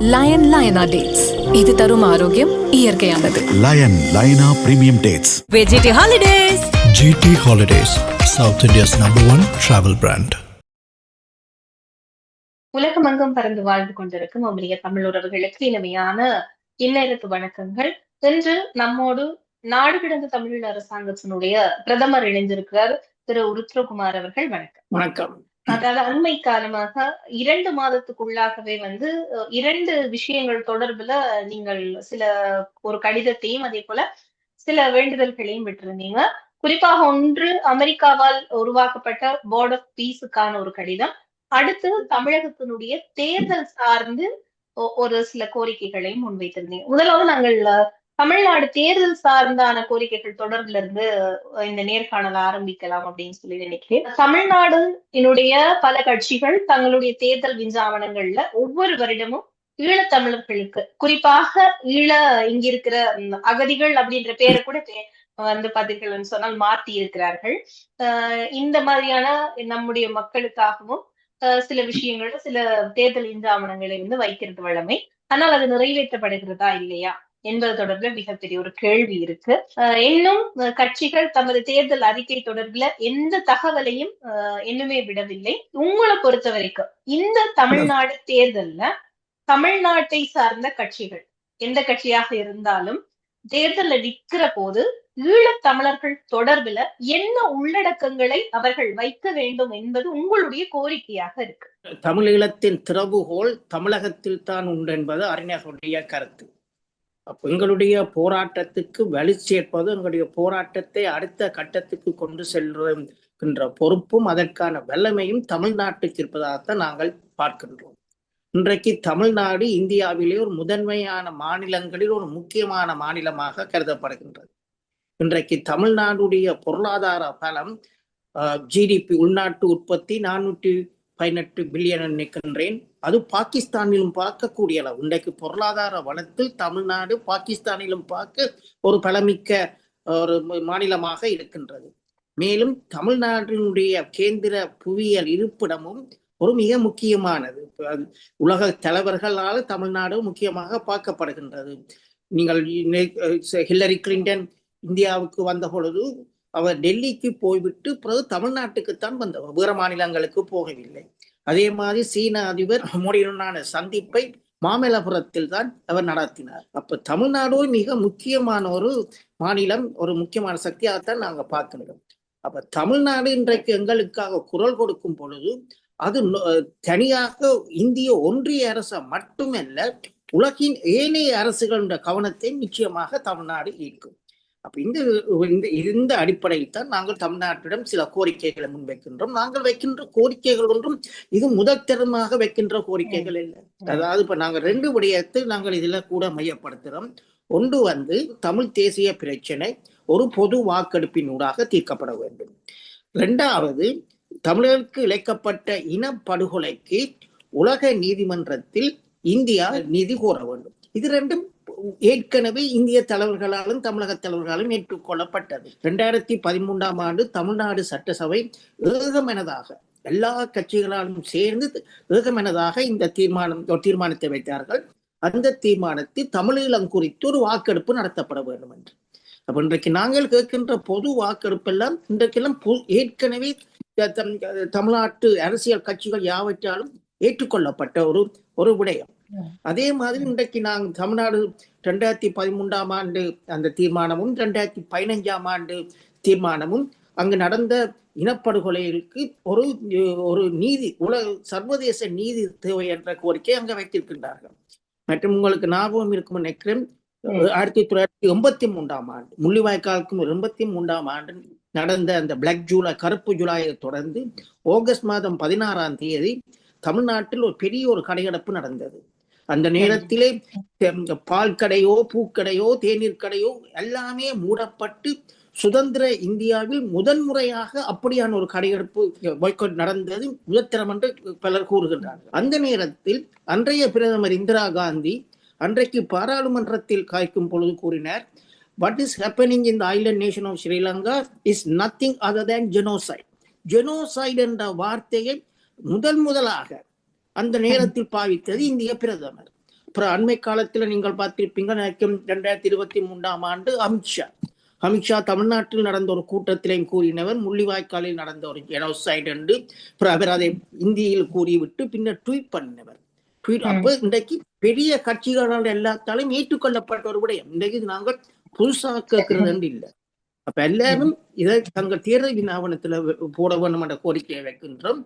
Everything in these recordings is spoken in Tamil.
லயன் லயனா டேட்ஸ், இது தரும் ஆரோக்கியம் இயற்கையானது. லயனா premium dates. GT Holidays. GT Holidays, South India's #1 travel brand. உலகமெங்கும் பறந்து வாழ்ந்து கொண்டிருக்கும் நம்முடைய தமிழ் உறவுகளுக்கு இனிமையான இந்நேரத்து வணக்கங்கள். இன்று நம்மோடு நாடு கடந்த தமிழ் அரசாங்கத்தினுடைய பிரதமர் இணைந்திருக்கிறார் திரு ருத்ரகுமார் அவர்கள். வணக்கம். வணக்கம். அதாவது அண்மை காலமாக 2 மாதத்துக்குள்ளாகவே 2 விஷயங்கள் தொடர்புல நீங்கள் ஒரு கடிதத்தையும் அதே போல சில வேண்டுதல்களையும் விட்டிருந்தீங்க. குறிப்பாக ஒன்று அமெரிக்காவால் உருவாக்கப்பட்ட போர்ட் ஆஃப் பீஸுக்கான ஒரு கடிதம், அடுத்து தமிழகத்தினுடைய தேர்தல் சார்ந்து ஒரு சில கோரிக்கைகளையும் முன்வைத்திருந்தீங்க. முதலாவது நாங்கள் தமிழ்நாடு தேர்தல் சார்ந்தான கோரிக்கைகள் தொடர்பில் இருந்து இந்த நேர்காணல் ஆரம்பிக்கலாம் அப்படின்னு சொல்லி நினைக்கிறேன். தமிழ்நாடு என்னுடைய பல கட்சிகள் தங்களுடைய தேர்தல் விஞ்ஞாபனங்கள்ல ஒவ்வொரு வருடமும் ஈழத்தமிழர்களுக்கு, குறிப்பாக இங்க இருக்கிற அகதிகள் அப்படின்ற பேரை கூட பார்த்தீர்கள் சொன்னால் மாற்றி இருக்கிறார்கள். இந்த மாதிரியான நம்முடைய மக்களுக்காகவும் சில விஷயங்கள், சில தேர்தல் விஞ்ஞாபனங்களை வைக்கிறது வழமை. ஆனால் அது நிறைவேற்றப்படுகிறதா இல்லையா என்பது தொடர்பில் மிகப்பெரிய ஒரு கேள்வி இருக்கு. இன்னும் கட்சிகள் தமது தேர்தல் அறிக்கை தொடர்பில் எந்த தகவலையும் இன்னுமே விடவில்லை. உங்களை பொறுத்த வரைக்கும் இந்த தமிழ்நாடு தேர்தல்ல தமிழ்நாட்டை சார்ந்த கட்சிகள் எந்த கட்சியாக இருந்தாலும் தேர்தல்ல நிற்கிற போது ஈழத்தமிழர்கள் தொடர்பில் என்ன உள்ளடக்கங்களை அவர்கள் வைக்க வேண்டும் என்பது உங்களுடைய கோரிக்கையாக இருக்கு? தமிழீழத்தின் திறவுகோல் தமிழகத்தில் தான் உண்டு என்பது அறிஞர்களுடைய கருத்து. அப்போ எங்களுடைய போராட்டத்துக்கு வலு சேர்ப்பது, எங்களுடைய போராட்டத்தை அடுத்த கட்டத்துக்கு கொண்டு செல்கின்ற பொறுப்பும் அதற்கான வல்லமையும் தமிழ்நாட்டுக்கு இருப்பதாகத்தான் நாங்கள் பார்க்கின்றோம். இன்றைக்கு தமிழ்நாடு இந்தியாவிலே ஒரு முதன்மையான மாநிலங்களில் ஒரு முக்கியமான மாநிலமாக கருதப்படுகின்றது. இன்றைக்கு தமிழ்நாடுடைய பொருளாதார பலம், ஜிடிபி உள்நாட்டு உற்பத்தி 418 பில்லியன் நினைக்கின்றேன். அது பாகிஸ்தானிலும் பார்க்கக்கூடிய அளவு. இன்றைக்கு பொருளாதார வளத்தில் தமிழ்நாடு பாகிஸ்தானிலும் பார்க்க ஒரு பலமிக்க ஒரு மாநிலமாக இருக்கின்றது. மேலும் தமிழ்நாட்டினுடைய கேந்திர புவியியல் இருப்பிடமும் ஒரு மிக முக்கியமானது. உலக தலைவர்களால் தமிழ்நாடு முக்கியமாக பார்க்கப்படுகின்றது. நீங்கள் ஹில்லரி கிளின்டன் இந்தியாவுக்கு வந்த பொழுது அவர் டெல்லிக்கு போய்விட்டு பிறகு தமிழ்நாட்டுக்குத்தான் வந்தவர், வேறு மாநிலங்களுக்கு போகவில்லை. அதே மாதிரி சீன அதிபர் மோடியுடனான சந்திப்பை மாமல்லபுரத்தில் தான் அவர் நடத்தினார். அப்ப தமிழ்நாடு மிக முக்கியமான ஒரு மாநிலம், ஒரு முக்கியமான சக்தியாகத்தான் நாங்க பார்க்கின்றோம். அப்ப தமிழ்நாடு இன்றைக்கு எங்களுக்காக குரல் கொடுக்கும் பொழுது அது தனியாக இந்திய ஒன்றிய அரசு மட்டுமல்ல, உலகின் ஏனைய அரசுகளின் கவனத்தை நிச்சயமாக தமிழ்நாடு ஈர்க்கும். அப்ப இந்த அடிப்படையில் தான் நாங்கள் தமிழ்நாட்டிடம் சில கோரிக்கைகளை முன்வைக்கின்றோம். நாங்கள் வைக்கின்ற கோரிக்கைகள் ஒன்றும் இது முதல் தரமாக வைக்கின்ற கோரிக்கைகள் இல்லை. அதாவது இப்ப நாங்கள் 2 விடயத்தை நாங்கள் இதுல கூட மையப்படுத்துறோம். ஒன்று தமிழ் தேசிய பிரச்சனை ஒரு பொது வாக்கெடுப்பினூடாக தீர்க்கப்பட வேண்டும். 2வது தமிழருக்கு இழைக்கப்பட்ட இனப்படுகொலைக்கு உலக நீதிமன்றத்தில் இந்தியா நீதி கோர வேண்டும். இது 2ம் ஏற்கனவே இந்திய தலைவர்களாலும் தமிழக தலைவர்களாலும் ஏற்றுக்கொள்ளப்பட்டது. 2013ஆம் ஆண்டு தமிழ்நாடு சட்டசபை ஏகமனதாக எல்லா கட்சிகளாலும் சேர்ந்து ஏகமனதாக இந்த தீர்மானத்தை வைத்தார்கள். அந்த தீர்மானத்தில் தமிழீழம் குறித்து ஒரு வாக்கெடுப்பு நடத்தப்பட வேண்டும் என்று. அப்ப இன்றைக்கு நாங்கள் கேட்கின்ற பொது வாக்கெடுப்பெல்லாம் இன்றைக்கெல்லாம் ஏற்கனவே தமிழ்நாட்டு அரசியல் கட்சிகள் யாவற்றாலும் ஏற்றுக்கொள்ளப்பட்ட ஒரு விடயம். அதே மாதிரி இன்றைக்கு நாங்கள் தமிழ்நாடு 2013ஆம் ஆண்டு அந்த தீர்மானமும் 2015ஆம் ஆண்டு தீர்மானமும் அங்கு நடந்த இனப்படுகொலைகளுக்கு ஒரு நீதி, சர்வதேச நீதி தேவை என்ற கோரிக்கை அங்க வைத்திருக்கின்றார்கள். மற்றும் உங்களுக்கு ஞாபகம் இருக்கும் நினைக்கிறேன், 1983ஆம் ஆண்டு முள்ளிவாய்க்காலுக்கும் 83ஆம் ஆண்டு நடந்த அந்த பிளாக் ஜூலை, கருப்பு ஜூலையை தொடர்ந்து ஆகஸ்ட் மாதம் 16ஆம் தேதி தமிழ்நாட்டில் ஒரு பெரிய ஒரு கடையடைப்பு நடந்தது. அந்த நேரத்திலே பால் கடையோ, பூக்கடையோ, தேநீர் கடையோ எல்லாமே மூடப்பட்டு சுதந்திர இந்தியாவில் முதன்முறையாக அப்படியான ஒரு கடையெடுப்பு பாய்காட் நடந்தது முதற்தரம் என்று பலர் கூறுகின்றார்கள். அந்த நேரத்தில் அன்றைய பிரதமர் இந்திரா காந்தி அன்றைக்கு பாராளுமன்றத்தில் காய்க்கும் பொழுது கூறினார், what is happening in the island nation of Sri Lanka is nothing other than genocide. Genocide என்ற வார்த்தையை முதலாக அந்த நேரத்தில் பாவித்தது இந்திய பிரதமர். அப்புறம் அண்மை காலத்துல நீங்கள் பார்த்திருப்பீங்க, நினைக்கும் 2023ஆம் ஆண்டு அமித்ஷா தமிழ்நாட்டில் நடந்த ஒரு கூட்டத்திலையும் கூறினவர் முள்ளிவாய்க்காலில் நடந்த ஒரு ஜெனோசைட் என்று அவர் அதை இந்தியில் கூறிவிட்டு பின்னர் ட்வீட் பண்ணினவர். அப்ப இன்றைக்கு பெரிய கட்சிகளால் எல்லாத்தாலும் ஏற்றுக்கொள்ளப்பட்ட ஒரு விடயம். இன்றைக்கு நாங்கள் புதுசாக கேட்கிறது இல்லை. அப்ப எல்லாரும் இதை தங்கள் தேர்தல் விஞ்ஞாபனத்துல போட வேண்டும் என்ற கோரிக்கையை வைக்கின்றோம்.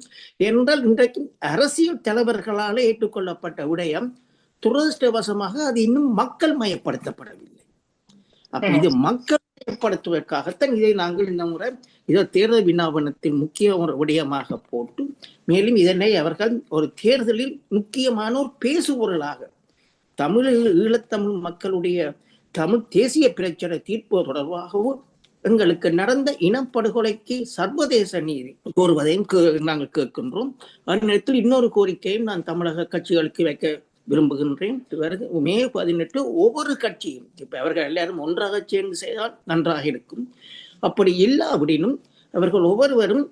என்றால் இன்றைக்கு அரசியல் தலைவர்களால் ஏற்றுக்கொள்ளப்பட்ட விடயம் துரதிருஷ்டவசமாக அது இன்னும் மக்கள் மயப்படுத்தப்படவில்லை. அப்ப இது மக்கள் மயப்படுத்துவதற்காகத்தான் இதை நாங்கள் இந்த முறை இதை தேர்தல் விஞ்ஞாபனத்தில் முக்கிய ஒரு விடயமாக போட்டு, மேலும் இதனை அவர்கள் ஒரு தேர்தலில் முக்கியமான ஒரு பேசுபொருளாக ஈழத்தமிழ் மக்களுடைய தமிழ் தேசிய பிரச்சனை தீர்ப்பு தொடர்பாகவும் எங்களுக்கு நடந்த இனப்படுகொலைக்கு சர்வதேச நீதி கோருவதையும் நாங்கள் கேட்கின்றோம். அந்நேரத்தில் இன்னொரு கோரிக்கையும் நான் தமிழக கட்சிகளுக்கு வைக்க விரும்புகின்றேன். மே 18 ஒவ்வொரு கட்சியும் இப்ப அவர்கள் எல்லாரும் ஒன்றாக சேர்ந்து செய்தால் நன்றாக இருக்கும். அப்படி இல்லாவிடனும் அவர்கள் ஒவ்வொருவரும்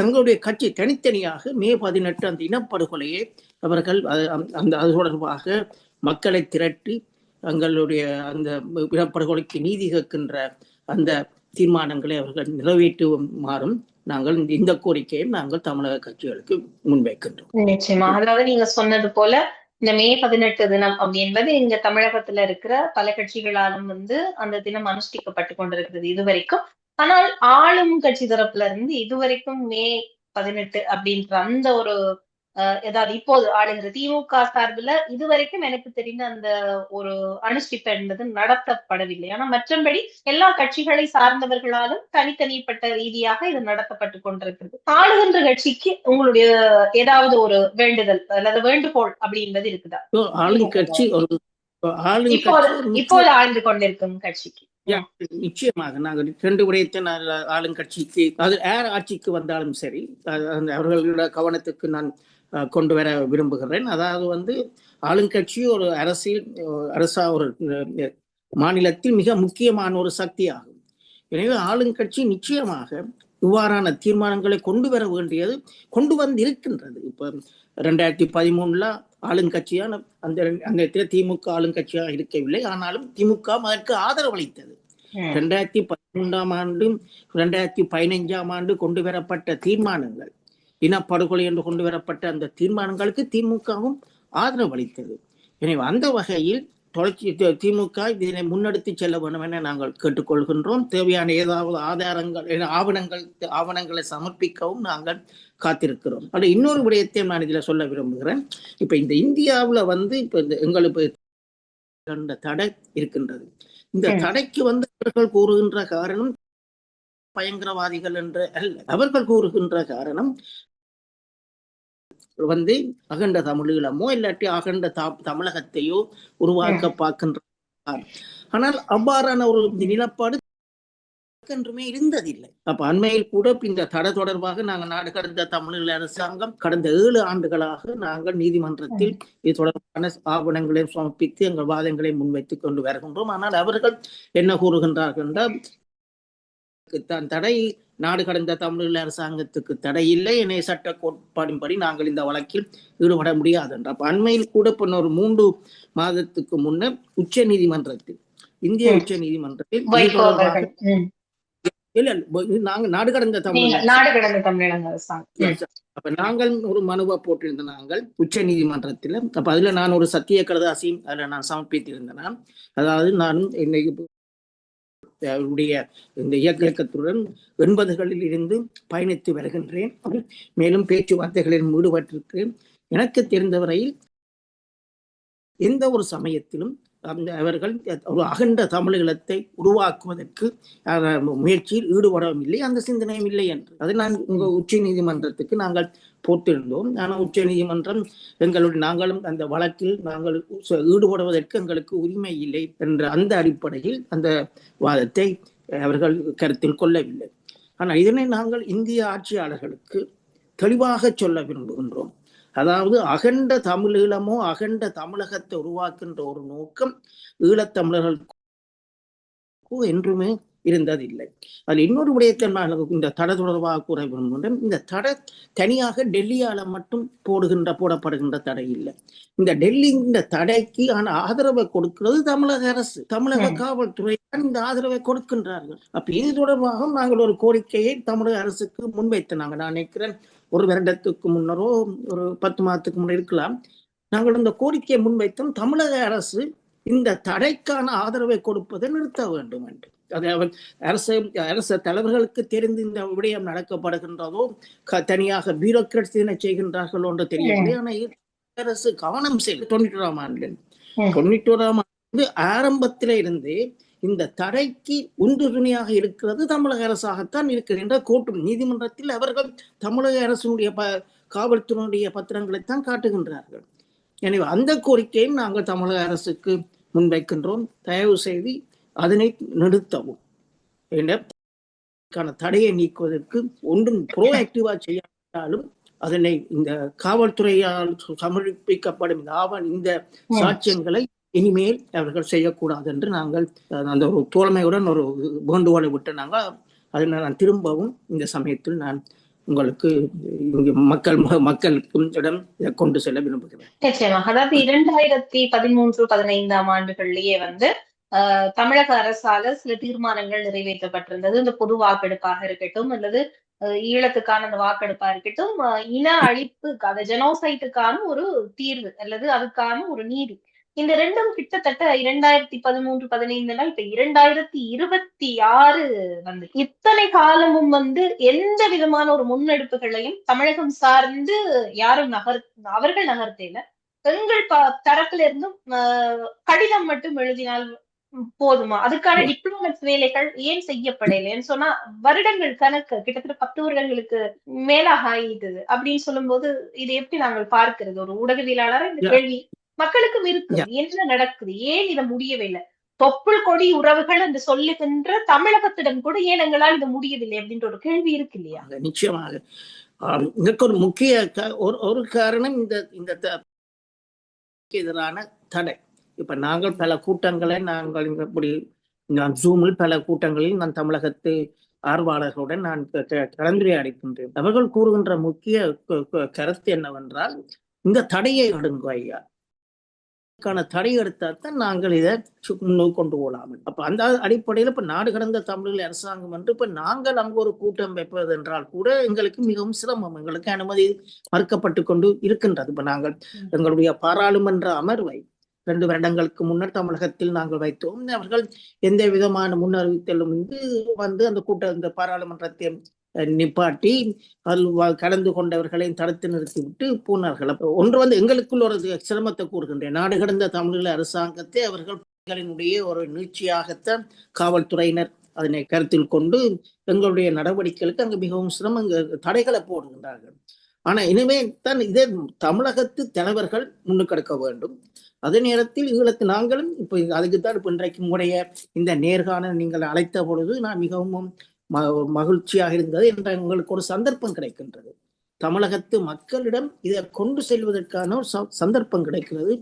தங்களுடைய கட்சி தனித்தனியாக மே 18 அந்த இனப்படுகொலையை அவர்கள் அது தொடர்பாக மக்களை திரட்டி தங்களுடைய அந்த இனப்படுகொலைக்கு நீதி கேட்கின்ற அந்த தீர்மானங்களை அவர்கள் நிறைவேற்றுமாறும் நாங்கள் இந்த கோரிக்கையை நாங்கள் தமிழக கட்சிகளுக்கு முன்வைக்கின்றோம். நிச்சயமா, அதாவது நீங்க சொன்னது போல இந்த மே 18 தினம் அப்படி என்பது இங்க தமிழகத்துல இருக்கிற பல கட்சிகளாலும் அந்த தினம் அனுஷ்டிக்கப்பட்டு கொண்டிருக்கிறது இதுவரைக்கும். ஆனால் ஆளும் கட்சி தரப்புல இருந்து இதுவரைக்கும் மே 18 அப்படின்ற அந்த ஒரு ஏதாவது இப்போது ஆளுங்கிற திமுக சார்பில் இதுவரைக்கும் எனக்கு தெரிந்த அந்த ஒரு அனுஷ்டிப்பு என்பது நடத்தப்படவில்லை. ஆனா மற்றபடி எல்லா கட்சிகளை சார்ந்தவர்களாலும் தனித்தனிப்பட்ட ரீதியாக இது நடத்தப்பட்டு கொண்டிருக்கிறது. ஆளுகின்ற கட்சிக்கு உங்களுடைய ஏதாவது ஒரு வேண்டுதல் அல்லது வேண்டுகோள் அப்படி என்பது இருக்குதா? ஆளுங்கட்சி இப்போது ஆழ்ந்து கொண்டிருக்கும் கட்சிக்கு நிச்சயமாக நாங்கள் 2 விடயத்தை ஆளுங்கட்சிக்கு அது யார் ஆட்சிக்கு வந்தாலும் சரி அவர்களோட கவனத்துக்கு நான் கொண்டு வர விரும்புகிறேன். அதாவது ஆளுங்கட்சி ஒரு அரசா ஒரு மாநிலத்தில் மிக முக்கியமான ஒரு சக்தி ஆகும். எனவே ஆளுங்கட்சி நிச்சயமாக இவ்வாறான தீர்மானங்களை கொண்டு வர வேண்டியது கொண்டு வந்து இருக்கின்றது. இப்ப 2013 ஆளுங்கட்சியான அந்த திமுக ஆளுங்கட்சியாக இருக்கவில்லை. ஆனாலும் திமுக அதற்கு ஆதரவளித்தது. 2013ஆம் ஆண்டு 2015ஆம் ஆண்டு கொண்டு வரப்பட்ட தீர்மானங்கள், இனப்படுகொலை என்று கொண்டு வரப்பட்ட அந்த தீர்மானங்களுக்கு திமுகவும் ஆதரவளித்தது. எனவே அந்த வகையில் திமுக இதனை முன்னெடுத்து செல்ல வேண்டும் என நாங்கள் கேட்டுக்கொள்கின்றோம். தேவையான ஏதாவது ஆவணங்களை சமர்ப்பிக்கவும் நாங்கள் காத்திருக்கிறோம். அது இன்னொரு விடயத்தை நான் இதுல சொல்ல விரும்புகிறேன். இப்ப இந்த இந்தியாவுல இப்ப எங்களுக்கு தடை இருக்கின்றது. இந்த தடைக்கு அவர்கள் கூறுகின்ற காரணம் பயங்கரவாதிகள் என்று அல்ல. அவர்கள் கூறுகின்ற காரணம் அகண்ட தமிழீழமோ இல்லாட்டி அகண்ட தமிழகத்தையோ உருவாக்க பார்க்கின்ற. ஆனால் அவ்வாறான ஒரு நிலப்பாடு என்றுமே இருந்ததில்லை. அப்ப அண்மையில் கூட இந்த தடை தொடர்பாக நாங்கள் நாடு கடந்த தமிழீழ அரசாங்கம் கடந்த 7 ஆண்டுகளாக நாங்கள் நீதிமன்றத்தில் இது தொடர்பான ஆவணங்களை சமர்ப்பித்து எங்கள் வாதங்களை முன்வைத்துக் கொண்டு வருகின்றோம். ஆனால் அவர்கள் என்ன கூறுகின்றார்கள் என்றால் தடை நாடு கடந்த தமிழீழ அரசாங்கத்துக்கு தடை இல்லை, இணைய சட்ட கோட்பாடின்படி நாங்கள் இந்த வழக்கில் ஈடுபட முடியாது என்ற. அப்ப அண்மையில் கூட ஒரு 3 மாதத்துக்கு முன்னர் உச்ச நீதிமன்றத்தில் இந்திய உச்ச நீதிமன்றத்தில் நாங்கள் நாடு கடந்த தமிழக அப்ப நாங்கள் ஒரு மனுவை போட்டிருந்த நாங்கள் உச்ச நீதிமன்றத்தில். அப்ப அதுல நான் ஒரு சத்திய கடதாசியும் அதுல நான் சமர்ப்பித்திருந்தேன். அதாவது நான் இன்னைக்கு அவருடைய இந்த இயக்கத்துடன் 80களில் இருந்து பயணித்து வருகின்றேன். மேலும் பேச்சுவார்த்தைகளில் ஈடுபட்டிருக்கிறேன். எனக்கு தெரிந்தவரையில் எந்த ஒரு சமயத்திலும் அவர்கள் ஒரு அகண்ட தமிழீழத்தை உருவாக்குவதற்கு முயற்சியில் ஈடுபடவும் இல்லை, அந்த சிந்தனையும் இல்லை என்று அதை நான் உச்ச நீதிமன்றத்துக்கு நாங்கள் போட்டிருந்தோம். ஆனால் உச்ச நீதிமன்றம் நாங்களும் அந்த வழக்கில் நாங்கள் ஈடுபடுவதற்கு எங்களுக்கு உரிமை இல்லை என்ற அந்த அடிப்படையில் அந்த வாதத்தை அவர்கள் கருத்தில் கொள்ளவில்லை. ஆனால் இதனை நாங்கள் இந்திய ஆட்சியாளர்களுக்கு தெளிவாக சொல்ல விரும்புகின்றோம். அதாவது அகண்ட தமிழீழமோ அகண்ட தமிழகத்தை உருவாக்குகின்ற ஒரு நோக்கம் ஈழத்தமிழர்களுக்கு என்றுமே இருந்ததில்லை. அதில் இன்னொரு விடயத்தை நான் இந்த தடை தொடர்பாக கூற விரும்புகின்றேன். இந்த தடை தனியாக டெல்லியால மட்டும் போடப்படுகின்ற தடை இல்லை. இந்த டெல்லி இந்த தடைக்கு ஆதரவை கொடுக்கிறது தமிழக அரசு, தமிழக காவல்துறை இந்த ஆதரவை கொடுக்கின்றார்கள். அப்ப இது தொடர்பாக நாங்கள் ஒரு கோரிக்கையை தமிழக அரசுக்கு முன்வைத்தனாங்க. நான் நினைக்கிறேன் ஒரு வருடத்துக்கு முன்னரோ ஒரு 10 மாதத்துக்கு முன்னே இருக்கலாம். நாங்கள் இந்த கோரிக்கையை முன்வைத்தோம், தமிழக அரசு இந்த தடைக்கான ஆதரவை கொடுப்பதை நிறுத்த வேண்டும் என்று. அதாவது அரசு தலைவர்களுக்கு தெரிந்து இந்த விடயம் நடக்கப்படுகின்றதோ, தனியாக பியூரோக்ராட்ஸ் என்ன செய்கின்றார்களோ என்று தெரியவில்லை. ஆனால் அரசு கவனம் செய்து 91ஆம் ஆண்டு ஆரம்பத்தில இருந்து இந்த தடைக்கு உந்துதுணையாக இருக்கிறது தமிழக அரசாகத்தான் இருக்கின்ற கோர்ட்டு நீதிமன்றத்தில் அவர்கள் தமிழக அரசுடைய காவல்துறையினுடைய பத்திரங்களைத்தான் காட்டுகின்றார்கள். எனவே அந்த கோரிக்கையை நாங்கள் தமிழக அரசுக்கு முன்வைக்கின்றோம். தயவு செய்து அதனை நிறுத்தவும். தடையை நீக்குவதற்கு ஒன்றும் ப்ரோஆக்டிவா செய்யாவிட்டாலும் அதனை இந்த காவல்துறையால் சமர்ப்பிக்கப்படும் இந்த சாட்சியங்களை இனிமேல் அவர்கள் செய்யக்கூடாது என்று நாங்கள் அந்த ஒரு தோழமையுடன் ஒரு வேண்டுகோளை விட்டு நாங்கள் அதனை நான் திரும்பவும் இந்த சமயத்தில் நான் உங்களுக்கு மக்களுக்கும் கொண்டு செல்ல விரும்புகிறேன். நிச்சயமாக. அதாவது 2013-15 ஆண்டுகள்லயே தமிழக அரசால சில தீர்மானங்கள் நிறைவேற்றப்பட்டிருந்தது. இந்த பொது வாக்கெடுப்பாக இருக்கட்டும் அல்லது ஈழத்துக்கான அந்த வாக்கெடுப்பா இருக்கட்டும், இன அழிப்பு அந்த ஜெனோசைட்டுக்கான ஒரு தீர்வு அல்லது அதுக்கான ஒரு நீதி, இந்த ரெண்டும் கிட்டத்தட்ட 2013-15 இப்ப 2026 இத்தனை காலமும் எந்த விதமான ஒரு முன்னெடுப்புகளையும் தமிழகம் சார்ந்து யாரும் அவர்கள் நகர்த்தல. எங்கள் தரப்புல இருந்தும் கடிதம் மட்டும் எழுதினால் போதுமா? அதுக்கான டிப்ளோமேட் வேலைகள் ஏன் செய்யப்படலைன்னு சொன்னா வருடங்கள் கணக்கு, கிட்டத்தட்ட 10 வருடங்களுக்கு மேலாக ஆயிடுது அப்படின்னு சொல்லும் போது இது எப்படி நாங்கள் பார்க்கிறது? ஒரு ஊடகவியலாளர் இந்த கேள்வி மக்களுக்கும் இருக்கு. என்ன நடக்குது? ஏன் இதை முடியவில்லை? தொப்புள் கொடி உறவுகள் என்று சொல்லுகின்ற தமிழகத்திடம் கூட ஏன் எங்களால் இது முடியவில்லை அப்படின்ற ஒரு கேள்வி இருக்கு இல்லையா? நிச்சயமாக இதற்கு ஒரு முக்கிய ஒரு காரணம் இந்த எதிரான தடை. இப்ப நாங்கள் பல கூட்டங்களை நான் ஜூமில் பல கூட்டங்களில் நான் தமிழகத்து ஆர்வலர்களுடன் நான் கலந்துரையாடிக்கின்றேன். அவர்கள் கூறுகின்ற முக்கிய கருத்து என்னவென்றால், இந்த தடையை எடுங்க ஐயா, தடை எடுத்தால்தான் நாங்கள் இதை கொண்டு போகலாம். அப்ப அந்த அடிப்படையில் இப்ப நாடு கடந்த தமிழ் அரசாங்கம் என்று இப்ப நாங்கள் அங்கு ஒரு கூட்டம் வைப்பது என்றால் கூட எங்களுக்கு மிகவும் சிரமம், எங்களுக்கு அனுமதி மறுக்கப்பட்டு கொண்டு இருக்கின்றது. இப்ப நாங்கள் எங்களுடைய பாராளுமன்ற அமர்வை 2 வருடங்களுக்கு முன்னர் தமிழகத்தில் நாங்கள் வைத்தோம். அவர்கள் எந்த விதமான முன்னறிவித்தலும் அந்த இந்த பாராளுமன்றத்தை நிப்பாட்டி அதில் கலந்து கொண்டவர்களையும் தடுத்து நிறுத்திவிட்டு போனார்கள். ஒன்று எங்களுக்குள்ள ஒரு சிரமத்தை கூறுகின்றேன். நாடு கடந்த தமிழீழ அரசாங்கத்தை அவர்களுடைய ஒரு நீட்சியாகத்தான் காவல்துறையினர் அதனை கருத்தில் கொண்டு எங்களுடைய நடவடிக்கைகளுக்கு அங்கு மிகவும் சிரமம் தடைகளை போடுகின்றார்கள். ஆனா இனிமே தான் இதே தமிழகத்து தலைவர்கள் முன்னுக்கெடுக்க வேண்டும். அதே நேரத்தில் ஈழத்து நாங்களும் இப்ப அதுக்குத்தான் இப்ப இன்றைக்கு உடைய இந்த நேர்காணல் நீங்கள் அழைத்த பொழுது நான் மிகவும் மகிழ்ச்சியாக இருந்தது என்ற உங்களுக்கு ஒரு சந்தர்ப்பம் கிடைக்கின்றது. தமிழகத்து மக்களிடம் இதை கொண்டு செல்வதற்கான ஒரு சந்தர்ப்பம் கிடைக்கிறது.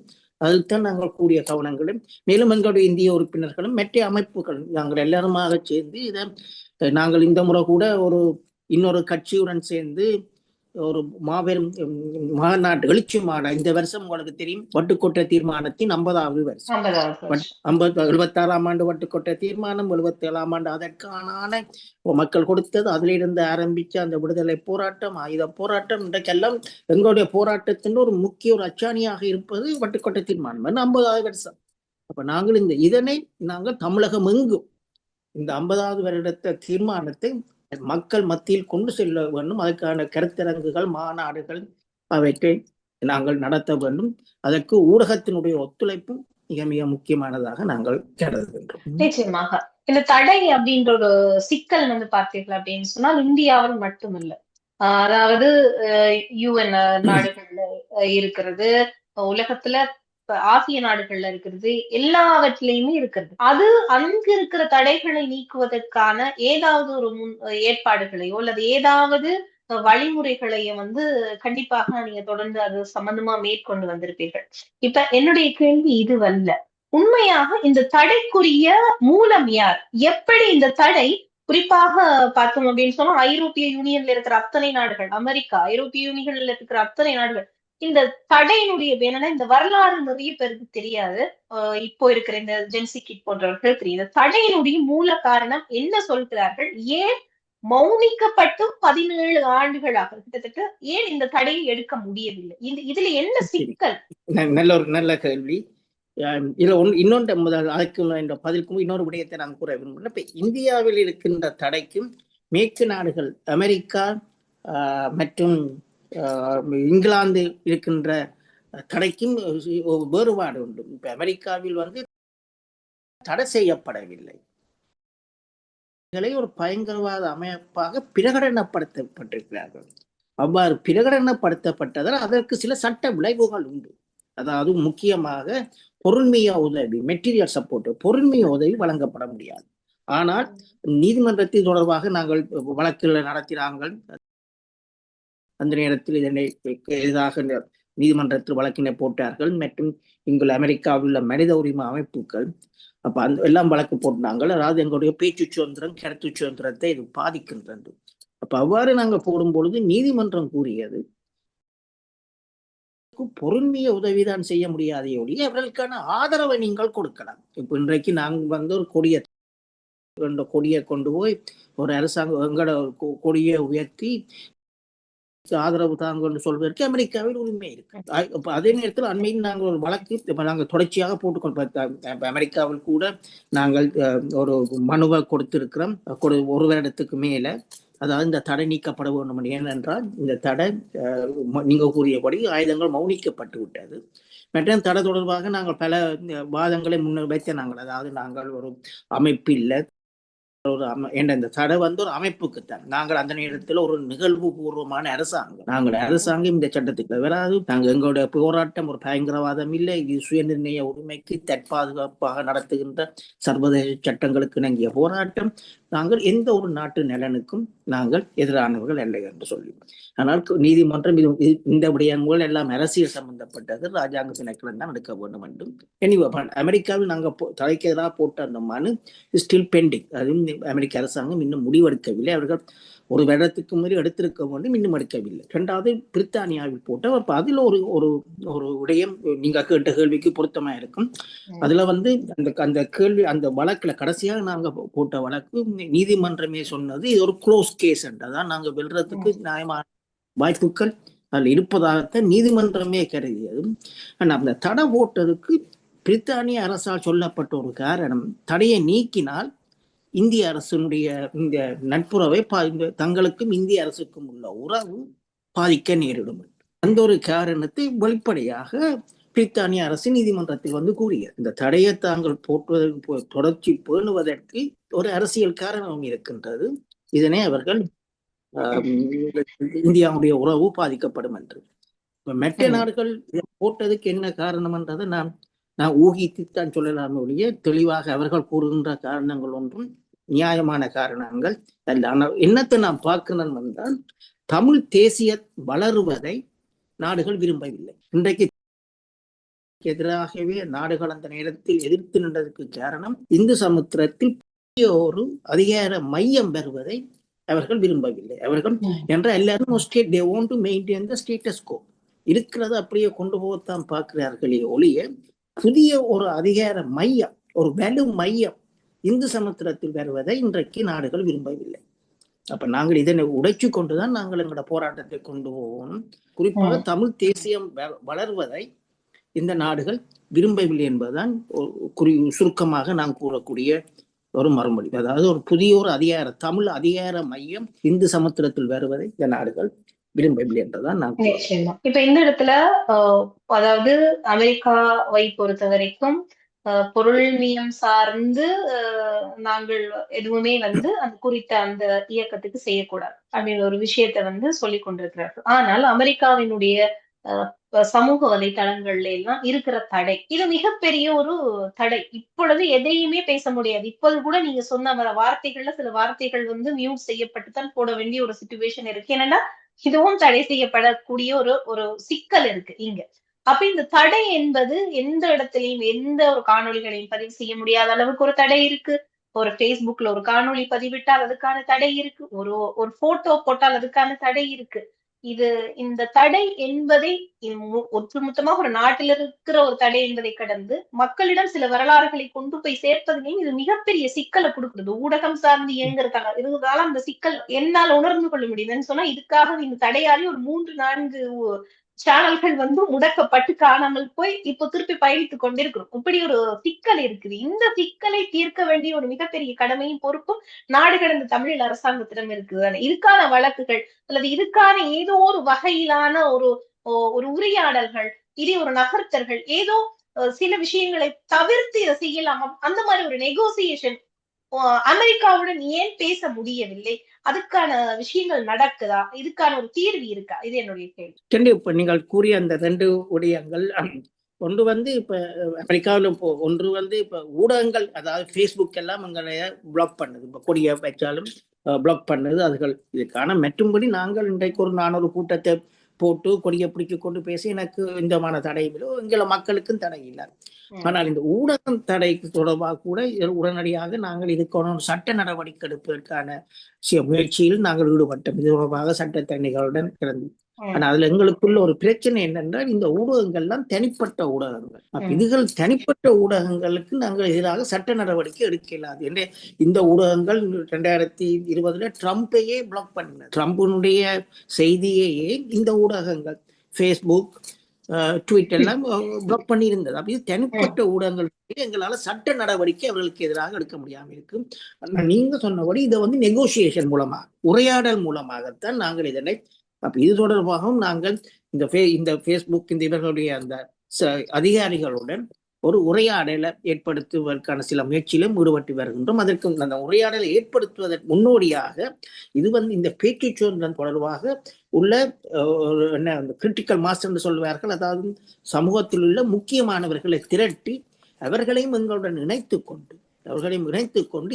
அதில் தான் நாங்கள் கூடிய கவனங்களும் மேலும் எங்களுடைய இந்திய உறுப்பினர்களும் மற்ற அமைப்புகள் நாங்கள் எல்லாருமாக சேர்ந்து இதை நாங்கள் இந்த முறை கூட இன்னொரு கட்சியுடன் சேர்ந்து ஒரு மாபெரும் மாநாட்டு எழுச்சி மாநாடு இந்த வருஷம் உங்களுக்கு தெரியும். வட்டுக்கோட்டை தீர்மானத்தின் 50வது வருஷம். 76ஆம் ஆண்டு வட்டுக்கோட்டை தீர்மானம், 77ஆம் ஆண்டு அதற்கான மக்கள் கொடுத்தது. அதிலிருந்து ஆரம்பிச்ச அந்த விடுதலை போராட்டம், ஆயுத போராட்டம், இன்றைக்கெல்லாம் எங்களுடைய போராட்டத்தின் ஒரு முக்கிய ஒரு அச்சாணியாக இருப்பது வட்டுக்கோட்டை தீர்மானம் 50வது வருஷம். அப்ப நாங்கள் இதனை நாங்கள் தமிழகம் எங்கும் இந்த 50வது வருடத்த தீர்மானத்தை மக்கள் மத்தியில் கொண்டு செல்ல வேண்டும். அதற்கான கருத்தரங்குகள், மாநாடுகள் அவற்றை நாங்கள் நடத்த வேண்டும். அதற்கு ஊடகத்தினுடைய ஒத்துழைப்பும் மிக மிக முக்கியமானதாக நாங்கள் கருதுகின்றோம். நிச்சயமாக இந்த தடை அப்படின்ற ஒரு சிக்கல் பார்த்தீர்கள் அப்படின்னு சொன்னால் இந்தியாவில் மட்டுமில்ல, அதாவது UN நாடுகள்ல இருக்கிறது, உலகத்துல ஆசிய நாடுகள்ல இருக்கிறது, எல்லாவற்றிலையுமே இருக்கிறது. அது அங்கு இருக்கிற தடைகளை நீக்குவதற்கான ஏதாவது ஒரு ஏற்பாடுகளையோ அல்லது ஏதாவது வழிமுறைகளையும் கண்டிப்பாக நீங்க தொடர்ந்து அது சம்பந்தமா மேற்கொண்டு வந்திருப்பீர்கள். இப்ப என்னுடைய கேள்வி இதுவல்ல, உண்மையாக இந்த தடைக்குரிய மூலம் யார்? எப்படி இந்த தடை குறிப்பாக பார்த்தோம் அப்படின்னு சொன்னா ஐரோப்பிய யூனியன்ல இருக்கிற அத்தனை நாடுகள், அமெரிக்கா, ஐரோப்பிய யூனியன்ல இருக்கிற அத்தனை நாடுகள் இந்த தடையினுடைய என்னன்னா இந்த வரலாறு நிறைய பேருக்கு தெரியாது. இப்போ இருக்கிற இந்த ஜென்சி கிட் போன்றவர்கள் தெரியுது. தடையினுடைய மூல காரணம் என்ன சொல்கிறார்கள்? ஏன் மௌனிக்கப்பட்டும் 17 ஆண்டுகளாக கிட்டத்தட்ட ஏன் இந்த தடையை எடுக்க முடியவில்லை? இதுல என்ன சிக்கல்? நல்ல கேள்வி. இதுல இன்னொன்று முதல் அதுக்கு இந்த பதிலுக்கும் இன்னொரு விடயத்தை நான் கூற விரும்புகிறேன். இப்ப இந்தியாவில் இருக்கின்ற தடைக்கும் மேற்கு நாடுகள் அமெரிக்கா மற்றும் இங்கிலாந்து இருக்கின்ற தடைக்கும் வேறுபாடு உண்டு. இப்ப அமெரிக்காவில் தடை செய்யப்படவில்லை, ஒரு பயங்கரவாத அமைப்பாக பிரகடனப்படுத்தப்பட்டிருக்கிறார்கள். அவ்வாறு பிரகடனப்படுத்தப்பட்டதால் அதற்கு சில சட்ட விளைவுகள் உண்டு. அதாவது முக்கியமாக பொருண்மைய உதவி, மெட்டீரியல் சப்போர்ட், பொருண்மைய உதவி வழங்கப்பட முடியாது. ஆனால் நீதிமன்றத்தின் தொடர்பாக நாங்கள் வழக்குகளை நடத்தினாங்கள். அந்த நேரத்தில் இதனை எளிதாக நீதிமன்றத்தில் வழக்கினை போட்டார்கள். மற்றும் இங்குள்ள அமெரிக்காவில் உள்ள மனித உரிமை அமைப்புகள் அப்ப எல்லாம் வழக்கு போட்டாங்கள். அதாவது எங்களுடைய பேச்சு சுதந்திரம், கருத்து சுதந்திரத்தை இது பாதிக்கின்றது. அப்ப அவ்வாறு நாங்கள் போடும் பொழுது நீதிமன்றம் கூறியது பொருண்மைய உதவிதான் செய்ய முடியாதே ஒழிய அவர்களுக்கான ஆதரவை நீங்கள் கொடுக்கலாம். இப்ப இன்றைக்கு நாங்கள் ஒரு கொடியை கொண்டு போய் ஒரு அரசாங்கம் எங்களோட கொடியை உயர்த்தி ஆதரவு தாங்கன்னு சொல்வதற்கு அமெரிக்காவில் உரிமை இருக்கு. அதே நேரத்தில் அண்மையில் நாங்கள் ஒரு வழக்கு இப்ப நாங்கள் தொடர்ச்சியாக போட்டுக்கொண்டு அமெரிக்காவில் கூட நாங்கள் ஒரு மனுவை கொடுத்திருக்கிறோம். ஒரு வருடத்துக்கு மேல. அதாவது இந்த தடை நீக்கப்பட வேண்டும். ஏனென்றால் இந்த தடை நீங்க கூறியபடி ஆயுதங்கள் மௌனிக்கப்பட்டு விட்டது. மற்ற தடை தொடர்பாக நாங்கள் பல வாதங்களை முன்னர் வைத்த நாங்கள், அதாவது நாங்கள் ஒரு அமைப்பு இல்லை, இந்த தடை ஒரு அமைப்புக்குத்தான். நாங்கள் அந்த நேரத்தில் ஒரு நிகழ்வு பூர்வமான அரசாங்கம். அரசாங்கம் இந்த சட்டத்துக்கு வராது. நாங்கள் எங்களுடைய போராட்டம் ஒரு பயங்கரவாதம் இல்லை, இது சுயநிர்ணய உரிமைக்கு தற்பாதுகாப்பாக நடத்துகின்ற சர்வதேச சட்டங்களுக்கு இணங்கிய போராட்டம். நாங்கள் எந்த ஒரு நாட்டு நலனுக்கும் நாங்கள் எதிரானவர்கள் இல்லை என்று சொல்லி. ஆனால் நீதிமன்றம் இந்த விடயங்கள் எல்லாம் அரசியல் சம்பந்தப்பட்டது, ராஜாங்க திணைக்களம் தான் எடுக்க வேண்டும் என்றும். அமெரிக்காவில் நாங்கள் தலைக்கு எதிராக போட்ட அந்த மனு ஸ்டில் பெண்டிங். அதுவும் அமெரிக்க அரசாங்கம் இன்னும் முடிவெடுக்கவில்லை. அவர்கள் ஒரு வருடத்துக்கு முன்னாடி எடுத்திருக்க வேண்டும், இன்னும் எடுக்கவில்லை. இரண்டாவது பிரித்தானியாவில் போட்ட அப்ப அதுல ஒரு விடயம் நீங்க கேட்ட கேள்விக்கு பொருத்தமா இருக்கும். அதுல அந்த கேள்வி அந்த வழக்குல கடைசியாக நாங்க போட்ட வழக்கு நீதிமன்றமே சொன்னது இது ஒரு க்ளோஸ் கேஸ் என்றதான். நாங்க வெல்றதுக்கு நியாயமான வாய்ப்புகள் அதில் இருப்பதாகத்தான் நீதிமன்றமே கருதியது. அந்த தடை போட்டதுக்கு பிரித்தானிய அரசால் சொல்லப்பட்ட ஒரு காரணம், தடையை நீக்கினால் இந்திய அரசினுடைய இந்த நட்புறவை தங்களுக்கும் இந்திய அரசுக்கும் உள்ள உறவு பாதிக்க நேரிடும். அந்த ஒரு காரணத்தை வெளிப்படையாக பிரித்தானிய அரசு நீதிமன்றத்தில் கூறியது. இந்த தடையை தாங்கள் போற்றுவதற்கு தொடர்ச்சி பேணுவதற்கு ஒரு அரசியல் காரணம் இருக்கின்றது. இதனை அவர்கள் இந்தியாவுடைய உறவு பாதிக்கப்படும் என்று. மற்ற நாடுகள் போட்டதுக்கு என்ன காரணம் என்றதை நான் ஊகித்துத்தான் சொல்லலாம் ஒழிய தெளிவாக அவர்கள் கூறுகின்ற காரணங்கள் ஒன்றும் நியாயமான காரணங்கள் அல்ல. ஆனால் என்னத்தை நாம் பார்க்கணும் என்றால் தமிழ் தேசிய வளருவதை நாடுகள் விரும்பவில்லை. இன்றைக்கு எதிராகவே நாடுகள் அந்த நேரத்தில் எதிர்த்து நின்றதற்கு காரணம் இந்து சமுத்திரத்தில் ஒரு அதிகார மையம் பெறுவதை அவர்கள் விரும்பவில்லை. அவர்கள் என்ற எல்லாரும் ஸ்டேட்டஸ் கோ இருக்கிறத அப்படியே கொண்டு போகத்தான் பார்க்கிறார்களே ஒழிய புதிய ஒரு அதிகார மையம், ஒரு வலு மையம் இந்து சமுத்திரத்தில் வருவதை இன்றைக்கு நாடுகள் விரும்பவில்லை. அப்ப நாங்கள் இதனை உடைச்சு கொண்டுதான் நாங்கள் எங்களோட போராட்டத்தை கொண்டு போவோம். குறிப்பாக தமிழ் தேசியம் வளர்வதை இந்த நாடுகள் விரும்பவில்லை என்பதுதான் சுருக்கமாக நான் கூறக்கூடிய ஒரு மறுமொழி. அதாவது ஒரு புதிய ஒரு தமிழ் அதிகார மையம் இந்து சமுத்திரத்தில் வருவதை இந்த நாடுகள் விரும்பவில்லை என்றுதான் நான். இப்ப இந்த இடத்துல அதாவது அமெரிக்காவை பொறுத்த வரைக்கும் பொருள்மியம் சார்ந்து நாங்கள் எதுவுமே அந்த குறித்த அந்த இயக்கத்துக்கு செய்யக்கூடாது அப்படின்ற ஒரு விஷயத்த சொல்லி கொண்டிருக்கிறார்கள். ஆனால் அமெரிக்காவினுடைய சமூக வலைத்தளங்கள்ல எல்லாம் இருக்கிற தடை இது மிகப்பெரிய ஒரு தடை. இப்பொழுது எதையுமே பேச முடியாது. இப்போது கூட நீங்க சொன்ன வார்த்தைகள்ல சில வார்த்தைகள் மியூட் செய்யப்பட்டுதான் போட வேண்டிய ஒரு சிச்சுவேஷன் இருக்கு. ஏன்னா இதுவும் தடை செய்யப்படக்கூடிய ஒரு சிக்கல் இருக்கு இங்க. அப்ப இந்த தடை என்பது எந்த இடத்திலையும் எந்த ஒரு காணொளிகளையும் பதிவு செய்ய முடியாத அளவுக்கு ஒரு தடை இருக்கு. ஒரு Facebookல ஒரு காணொளி பதிவிட்டால் அதுக்கான தடை இருக்கு. ஒரு ஒரு போட்டோ போட்டால் அதுக்கான தடை இருக்கு. இது இந்த தடை என்பதை ஒட்டுமொத்தமா ஒரு நாட்டில் இருக்கிற ஒரு தடை என்பதை கடந்து மக்களிடம் சில வரலாறுகளை கொண்டு போய் சேர்ப்பதிலையும் இது மிகப்பெரிய சிக்கலை கொடுக்குறது. ஊடகம் சார்ந்து இயங்குறதால இதனால அந்த சிக்கல் என்னால் உணர்ந்து கொள்ள முடியுதுன்னு சொன்னா இதுக்காக இந்த தடையாலே ஒரு 3-4 சேனல்கள் வந்து முடக்கப்பட்டு காணாமல் போய் இப்போ திருப்பி பயணித்துக் கொண்டிருக்கிறோம். இப்படி ஒரு சிக்கல் இருக்குது. இந்த சிக்கலை தீர்க்க வேண்டிய ஒரு மிகப்பெரிய கடமையும் பொறுப்பும் நாடு கடந்த தமிழ் அரசாங்கத்திடம் இருக்குது. இதுக்கான வழக்குகள் அல்லது இதுக்கான ஏதோ ஒரு வகையிலான ஒரு ஒரு உரையாடல்கள், இதே ஒரு நகர்த்தல்கள், ஏதோ சில விஷயங்களை தவிர்த்து இதை செய்யலாமா? அந்த மாதிரி ஒரு நெகோசியேஷன் அமெரிக்காவுடன் ஏன் பேச முடியவில்லை? அதுக்கான விஷயங்கள் நடக்குதா? இதுக்கான ஒரு தீர்வு இருக்கா? இது என்னுடைய கேள்வி. இப்ப நீங்கள் கூறிய அந்த 2 விடயங்கள், ஒன்று வந்து இப்ப அமெரிக்காவில் ஒன்று வந்து இப்ப ஊடகங்கள், அதாவது Facebook எல்லாம் எங்களைய பிளாக் பண்ணுது. இப்ப கொடிய வச்சாலும் பிளாக் பண்ணுது. அதுகள் இதுக்கான மற்றும்படி நாங்கள் இன்றைக்கு நான் ஒரு கூட்டத்தை போட்டு கொடியை பிடிச்சு கொண்டு பேசி எனக்கு விதமான தடைகளோ எங்கள மக்களுக்கும் தடை இல்லை. ஆனால் இந்த ஊடகம் தடைக்கு தொடர்பாக கூட உடனடியாக நாங்கள் இதுக்கான ஒரு சட்ட நடவடிக்கை எடுப்பதற்கான முயற்சியில் நாங்கள் ஈடுபட்டோம். இது தொடர்பாக சட்டத்தரணிகளுடன் கிடந்து. ஆனா அதுல எங்களுக்குள்ள ஒரு பிரச்சனை என்னென்றால் இந்த ஊடகங்கள்லாம் தனிப்பட்ட ஊடகங்கள். இதுகள் தனிப்பட்ட ஊடகங்களுக்கு நாங்கள் எதிராக சட்ட நடவடிக்கை எடுக்க இயலாது. என்று இந்த ஊடகங்கள் 2020 ட்ரம்பையே பிளாக் பண்ணின. ட்ரம்பினுடைய செய்தியையே இந்த ஊடகங்கள் Facebook, ட்வீட் எல்லாம் பிளாக் பண்ணி இருந்தது. அப்படி தனிப்பட்ட ஊடகங்கள் எங்களால சட்ட நடவடிக்கை அவர்களுக்கு எதிராக எடுக்க முடியாம இருக்கு. நீங்க சொன்னபடி இதை வந்து நெகோசியேஷன் மூலமாக, உரையாடல் மூலமாகத்தான் நாங்கள் இதனை. அப்ப இது தொடர்பாகவும் நாங்கள் இந்த Facebook இந்த இவர்களுடைய அந்த அதிகாரிகளுடன் ஒரு உரையாடலை ஏற்படுத்துவதற்கான சில முயற்சியிலும் ஈடுபட்டு வருகின்றோம். அதற்கு அந்த உரையாடலை ஏற்படுத்துவதற்கு முன்னோடியாக இது வந்து இந்த பேச்சு சுதந்திரம் தொடர்பாக உள்ள என்ன கிரிட்டிக்கல் மாஸ் என்று சொல்வார்கள். அதாவது சமூகத்தில் உள்ள முக்கியமானவர்களை திரட்டி அவர்களையும் எங்களுடன் இணைத்துக் கொண்டு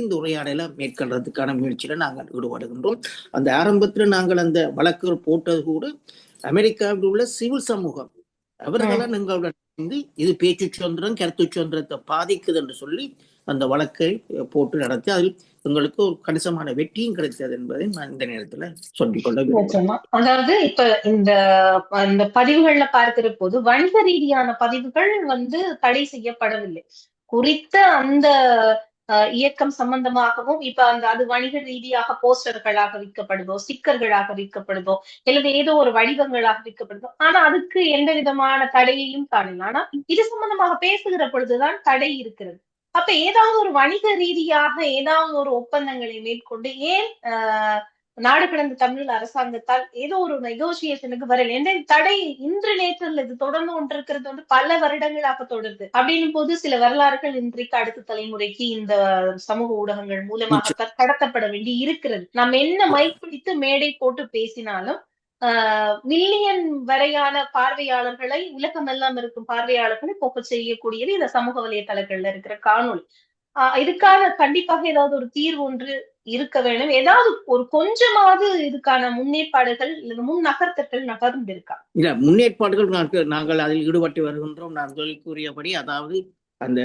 இந்த உரையாடலை மேற்கொள்றதுக்கான முயற்சியில நாங்கள் ஈடுபடுகின்றோம். அந்த ஆரம்பத்துல நாங்கள் அந்த வழக்குகள் போட்டது கூட அமெரிக்காவில் உள்ள சிவில் சமூகம் அவர்களால் எங்களுடன் இது பேச்சு சுதந்திரம், கருத்து சுதந்திரத்தை பாதிக்குது என்று சொல்லி அந்த வழக்கை போட்டு நடத்தி அதில் எங்களுக்கு ஒரு கணிசமான வெற்றியும் கிடைத்தது என்பதை நான் இந்த நேரத்துல சொல்லிக்கொள்ள. அதாவது இப்ப இந்த பதிவுகள்ல பார்க்கிற போது வணிக ரீதியான பதிவுகள் வந்து தடை செய்யப்படவில்லை. குறித்த அந்த இயக்கம் சம்பந்தமாகவும் இப்ப அது வணிக ரீதியாக போஸ்டர்களாக விற்கப்படுதோ, ஸ்டிக்கர்களாக விற்கப்படுதோ, அல்லது ஏதோ ஒரு வடிவங்களாக விற்கப்படுதோ, ஆனா அதுக்கு எந்த விதமான தடையையும் காணல. ஆனா இது சம்பந்தமாக பேசுகிற பொழுதுதான் தடை இருக்கிறது. அப்ப ஏதாவது ஒரு வணிக ரீதியாக ஏதாவது ஒரு ஒப்பந்தங்களை மேற்கொண்டு ஏன் நாடு கடந்த தமிழ் அரசாங்கத்தால் ஏதோ ஒரு நெகோசியேஷனுக்கு வரல? எந்த தடை இன்று நேற்றில் இது தொடர்ந்து கொண்டிருக்கிறது வந்து பல வருடங்களாக தொடருது. அப்படின்னும் போது சில வரலாறுகள் இன்றைக்கு அடுத்த தலைமுறைக்கு இந்த சமூக ஊடகங்கள் மூலமாக கடத்தப்பட வேண்டி இருக்கிறது. நம்ம என்ன மைக் பிடித்து மேடை போட்டு பேசினாலும் மில்லியன் வரையான பார்வையாளர்களை, உலகமெல்லாம் இருக்கும் பார்வையாளர்களை போக்க செய்யக்கூடியது இந்த சமூக வலைதளங்கள்ல இருக்கிற காணொளி. இதுக்கான கண்டிப்பாக ஏதாவது ஒரு தீர்வு ஒன்று இருக்க வேண்டும். ஏதாவது ஒரு கொஞ்சமாவது இதுக்கான முன்னேற்பாடுகள் அல்லது முன் நகர்த்தல் நகர்ந்து இருக்கா? இல்ல, முன்னேற்பாடுகள் நாங்கள் அதில் ஈடுபட்டு வருகின்றோம். நான் கூறியபடி, அதாவது அந்த